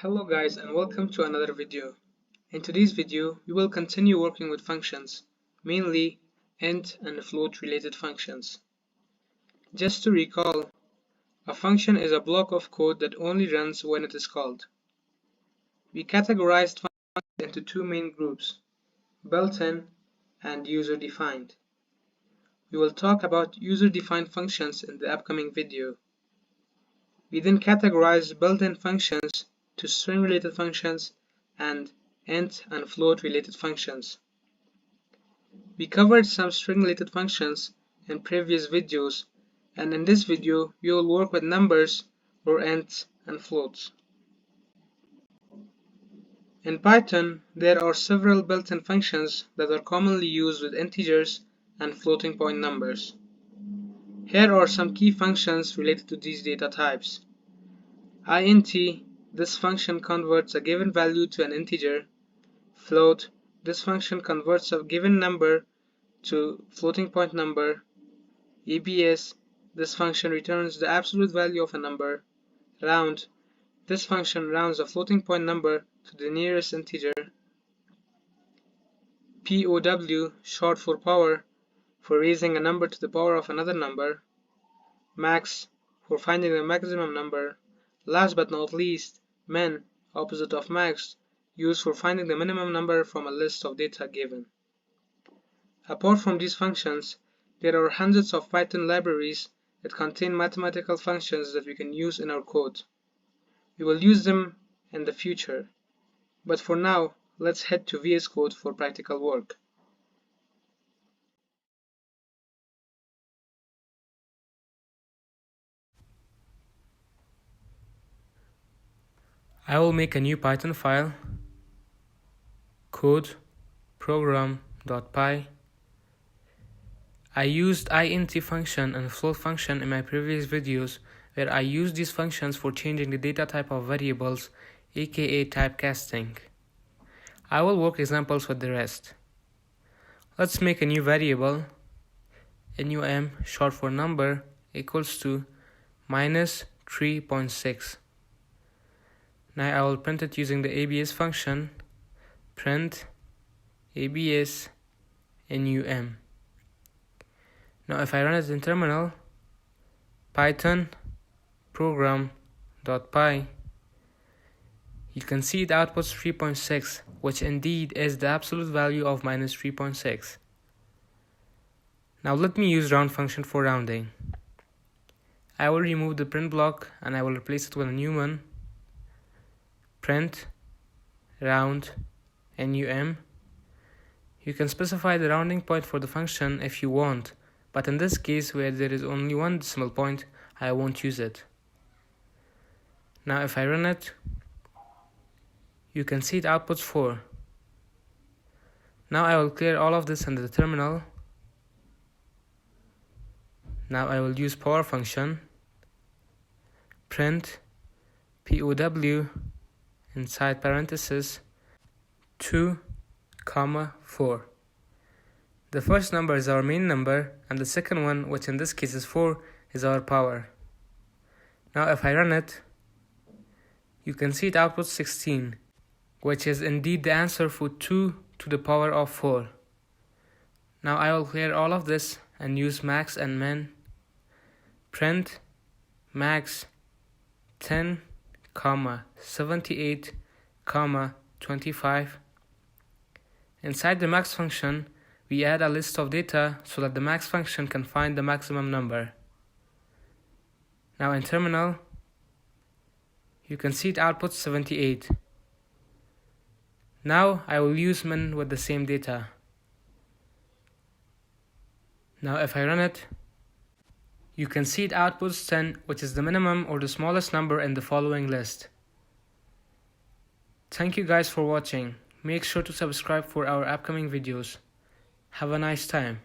Hello guys and welcome to another video. In today's video, we will continue working with functions, mainly int and float related functions. Just to recall, a function is a block of code that only runs when it is called. We categorized functions into two main groups, built-in and user-defined. We will talk about user-defined functions in the upcoming video. We then categorized built-in functions to string-related functions and int and float-related functions. We covered some string-related functions in previous videos, and in this video we will work with numbers or ints and floats. In Python, there are several built-in functions that are commonly used with integers and floating point numbers. Here are some key functions related to these data types. int, this function converts a given value to an integer. Float, this function converts a given number to floating point number. EBS, this function returns the absolute value of a number. Round, this function rounds a floating point number to the nearest integer. POW, short for power, for raising a number to the power of another number. Max, for finding the maximum number. Last but not least, min, opposite of max, used for finding the minimum number from a list of data given. Apart from these functions, there are hundreds of Python libraries that contain mathematical functions that we can use in our code. We will use them in the future, but for now, let's head to VS Code for practical work. I will make a new Python file, code program.py. I used int function and float function in my previous videos, where I used these functions for changing the data type of variables, aka typecasting. I will work examples with the rest. Let's make a new variable, num, short for number, equals to minus 3.6. Now I will print it using the abs function, print abs num. Now if I run it in terminal, python program.py, you can see it outputs 3.6, which indeed is the absolute value of minus 3.6. Now let me use round function for rounding. I will remove the print block and I will replace it with a new one. Print round num. You can specify the rounding point for the function if you want, but in this case where there is only one decimal point, I won't use it. Now if I run it, you can see it outputs 4. Now I will clear all of this in the terminal. Now I will use power function, print POW inside parentheses 2, 4. The first number is our main number, and the second one, which in this case is 4, is our power. Now if I run it, you can see it outputs 16, which is indeed the answer for 2 to the power of 4. Now I will clear all of this and use max and min. Print max 10, 78, 25. Inside the max function, we add a list of data so that the max function can find the maximum number. Now in terminal, you can see it outputs 78. Now I will use min with the same data. Now if I run it, you can see it outputs 10, which is the minimum or the smallest number in the following list. Thank you guys for watching. Make sure to subscribe for our upcoming videos. Have a nice time.